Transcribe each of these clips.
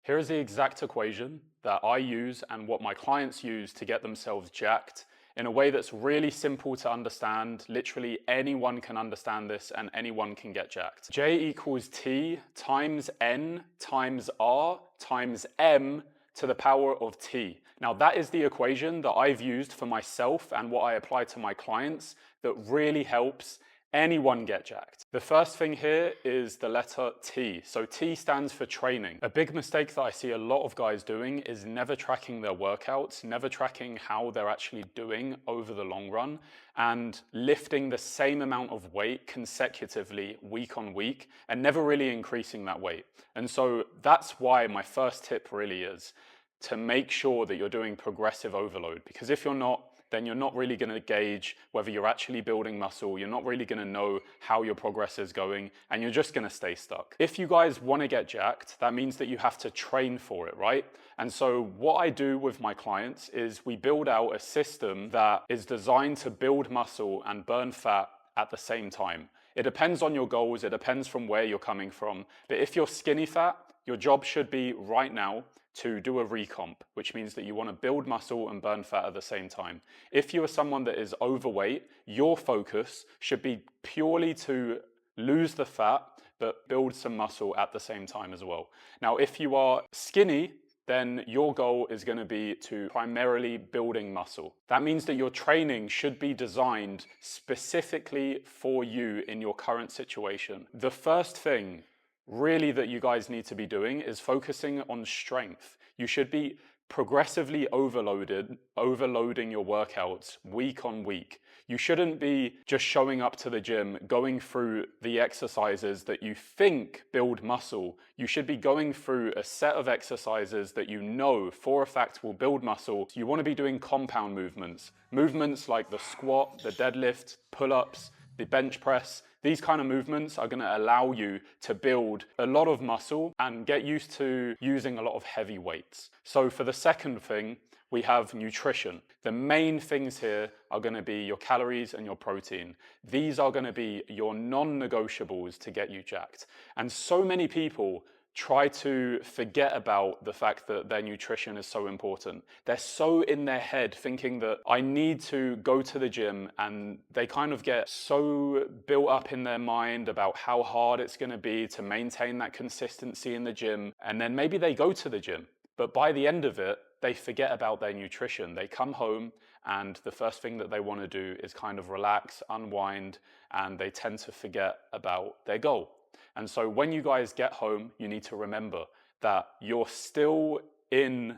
Here is the exact equation that I use and what my clients use to get themselves jacked in a way that's really simple to understand. Literally anyone can understand this and anyone can get jacked. J equals T times N times R times M to the power of T. Now that is the equation that I've used for myself and what I apply to my clients that really helps anyone get jacked. The first thing here is the letter T. So T stands for training. A big mistake that I see a lot of guys doing is never tracking their workouts, never tracking how they're actually doing over the long run, and lifting the same amount of weight consecutively week on week and never really increasing that weight. And so that's why my first tip really is to make sure that you're doing progressive overload, because if you're not, then you're not really going to gauge whether you're actually building muscle, you're not really going to know how your progress is going, and you're just going to stay stuck. If you guys want to get jacked, that means that you have to train for it, right? And so what I do with my clients is we build out a system that is designed to build muscle and burn fat at the same time. It depends on your goals, it depends from where you're coming from, but if you're skinny fat, your job should be right now to do a recomp, which means that you want to build muscle and burn fat at the same time. If you are someone that is overweight, your focus should be purely to lose the fat, but build some muscle at the same time as well. Now, if you are skinny, then your goal is going to be to primarily building muscle. That means that your training should be designed specifically for you in your current situation. The first thing really that you guys need to be doing is focusing on strength. You should be progressively overloading your workouts week on week. You shouldn't be just showing up to the gym, going through the exercises that you think build muscle. You should be going through a set of exercises that you know for a fact will build muscle. You want to be doing compound movements. Movements like the squat, the deadlift, pull-ups, the bench press. These kind of movements are going to allow you to build a lot of muscle and get used to using a lot of heavy weights. So for the second thing, we have nutrition. The main things here are going to be your calories and your protein. These are going to be your non-negotiables to get you jacked. And so many people try to forget about the fact that their nutrition is so important. They're so in their head thinking that I need to go to the gym, and they kind of get so built up in their mind about how hard it's going to be to maintain that consistency in the gym. And then maybe they go to the gym, but by the end of it, they forget about their nutrition. They come home and the first thing that they want to do is kind of relax, unwind, and they tend to forget about their goal. And so when you guys get home, you need to remember that you're still in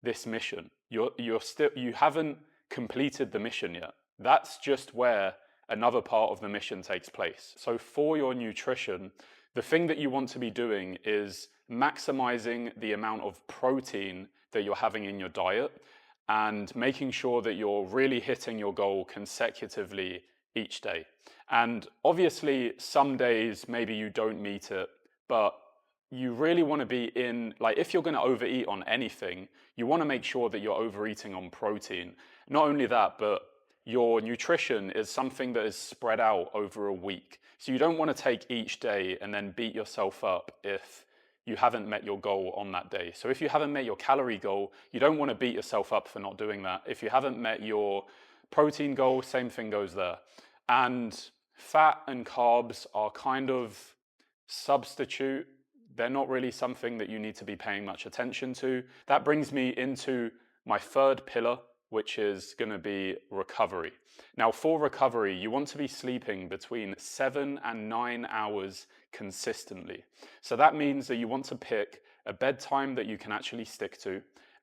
this mission. You haven't completed the mission yet. That's just where another part of the mission takes place. So for your nutrition, the thing that you want to be doing is maximizing the amount of protein that you're having in your diet and making sure that you're really hitting your goal consecutively each day. And obviously some days maybe you don't meet it, but you really want to be in, like, if you're going to overeat on anything, you want to make sure that you're overeating on protein. Not only that, but your nutrition is something that is spread out over a week. So you don't want to take each day and then beat yourself up if you haven't met your goal on that day. So if you haven't met your calorie goal, you don't want to beat yourself up for not doing that. If you haven't met your protein goal, same thing goes there. And fat and carbs are kind of substitute. They're not really something that you need to be paying much attention to. That brings me into my third pillar, which is going to be recovery. Now, for recovery, you want to be sleeping between 7 and 9 hours consistently. So that means that you want to pick a bedtime that you can actually stick to,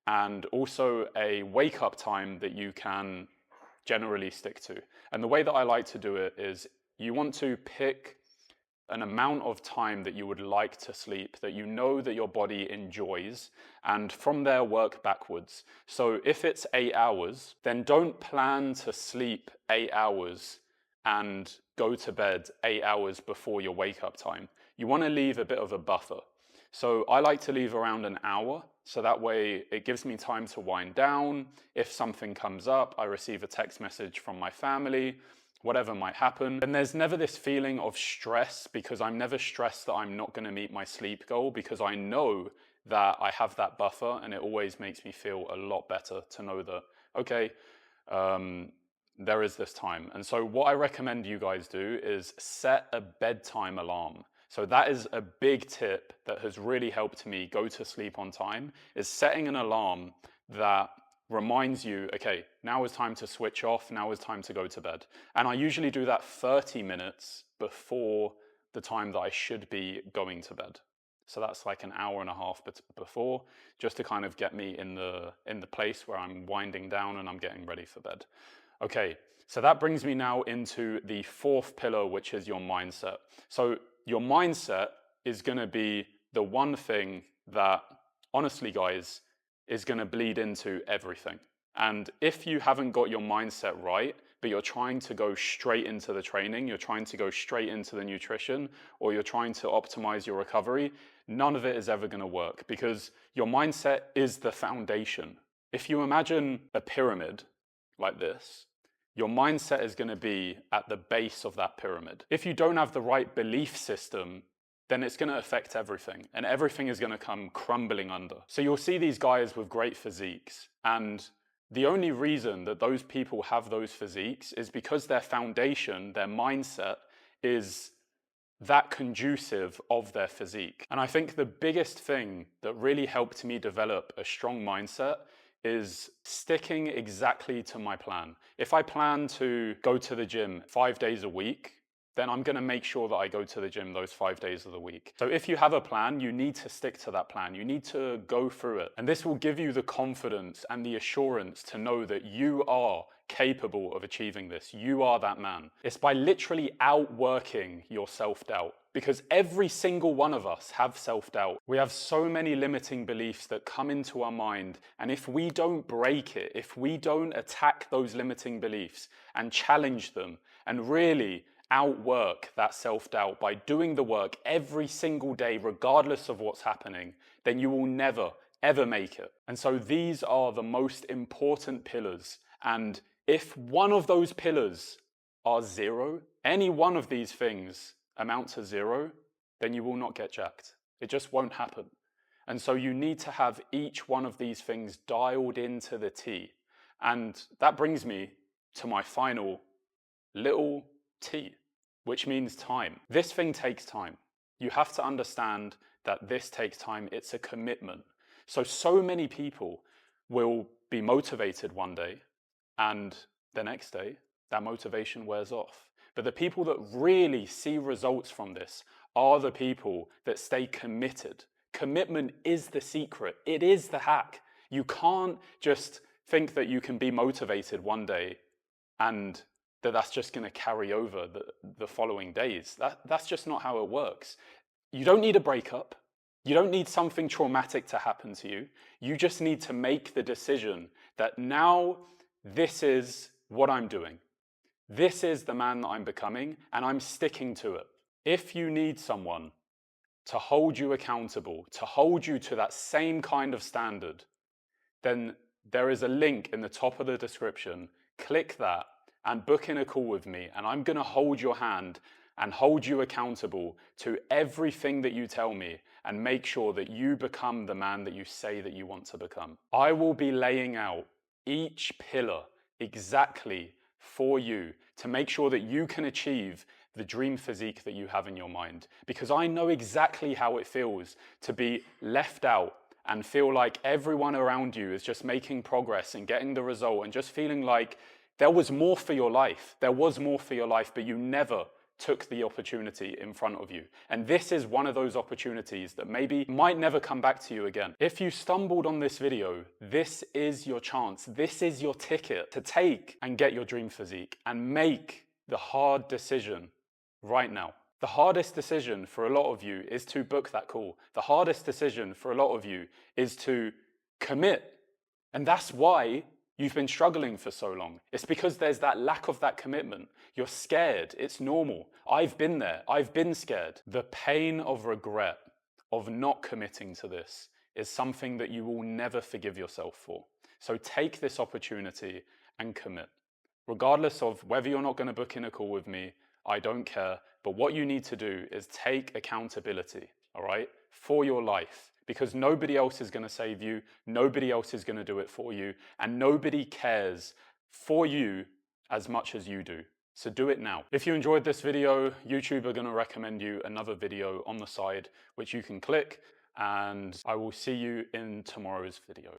and also a wake up time that you can generally stick to. And the way that I like to do it is you want to pick an amount of time that you would like to sleep that you know that your body enjoys, and from there work backwards. So if it's 8 hours, then don't plan to sleep 8 hours and go to bed 8 hours before your wake up time. You want to leave a bit of a buffer. So I like to leave around an hour, so that way it gives me time to wind down. If something comes up, I receive a text message from my family, whatever might happen. And there's never this feeling of stress, because I'm never stressed that I'm not going to meet my sleep goal, because I know that I have that buffer, and it always makes me feel a lot better to know that, okay, there is this time. And so what I recommend you guys do is set a bedtime alarm. So that is a big tip that has really helped me go to sleep on time, is setting an alarm that reminds you, okay, now is time to switch off, now is time to go to bed. And I usually do that 30 minutes before the time that I should be going to bed. So that's like an hour and a half before, just to kind of get me in the place where I'm winding down and I'm getting ready for bed. Okay, so that brings me now into the fourth pillar, which is your mindset. So your mindset is going to be the one thing that, honestly, guys, is going to bleed into everything. And if you haven't got your mindset right, but you're trying to go straight into the training, you're trying to go straight into the nutrition, or you're trying to optimize your recovery, none of it is ever going to work, because your mindset is the foundation. If you imagine a pyramid like this, your mindset is going to be at the base of that pyramid. If you don't have the right belief system, then it's going to affect everything, and everything is going to come crumbling under. So you'll see these guys with great physiques, and the only reason that those people have those physiques is because their foundation, their mindset, is that conducive of their physique. And I think the biggest thing that really helped me develop a strong mindset is sticking exactly to my plan. If I plan to go to the gym 5 days a week, then I'm going to make sure that I go to the gym those 5 days of the week. So if you have a plan, you need to stick to that plan. You need to go through it. And this will give you the confidence and the assurance to know that you are capable of achieving this. You are that man. It's by literally outworking your self-doubt, because every single one of us have self-doubt. We have so many limiting beliefs that come into our mind, and if we don't break it, if we don't attack those limiting beliefs and challenge them and really outwork that self-doubt by doing the work every single day, regardless of what's happening, then you will never, ever make it. And so these are the most important pillars. And if one of those pillars are zero, any one of these things amount to zero, then you will not get jacked. It just won't happen. And so you need to have each one of these things dialed into the T. And that brings me to my final little T, which means time. This thing takes time. You have to understand that this takes time. It's a commitment. So many people will be motivated one day, and the next day, that motivation wears off. But the people that really see results from this are the people that stay committed. Commitment is the secret. It is the hack. You can't just think that you can be motivated one day and that's just going to carry over the following days. That's just not how it works. You don't need a breakup. You don't need something traumatic to happen to you. You just need to make the decision that now this is what I'm doing. This is the man that I'm becoming, and I'm sticking to it. If you need someone to hold you accountable, to hold you to that same kind of standard, then there is a link in the top of the description. Click that and book in a call with me, and I'm going to hold your hand and hold you accountable to everything that you tell me and make sure that you become the man that you say that you want to become. I will be laying out each pillar exactly for you to make sure that you can achieve the dream physique that you have in your mind, because I know exactly how it feels to be left out and feel like everyone around you is just making progress and getting the result and just feeling like there was more for your life. There was more for your life, but you never took the opportunity in front of you. And this is one of those opportunities that maybe might never come back to you again. If you stumbled on this video, this is your chance. This is your ticket to take and get your dream physique and make the hard decision right now. The hardest decision for a lot of you is to book that call. The hardest decision for a lot of you is to commit. And that's why you've been struggling for so long. It's because there's that lack of that commitment. You're scared. It's normal. I've been there. I've been scared. The pain of regret of not committing to this is something that you will never forgive yourself for. So take this opportunity and commit. Regardless of whether you're not going to book in a call with me, I don't care. But what you need to do is take accountability. all right, for your life, because nobody else is going to save you, nobody else is going to do it for you, and nobody cares for you as much as you do. So do it now. If you enjoyed this video, YouTube are going to recommend you another video on the side, which you can click, and I will see you in tomorrow's video.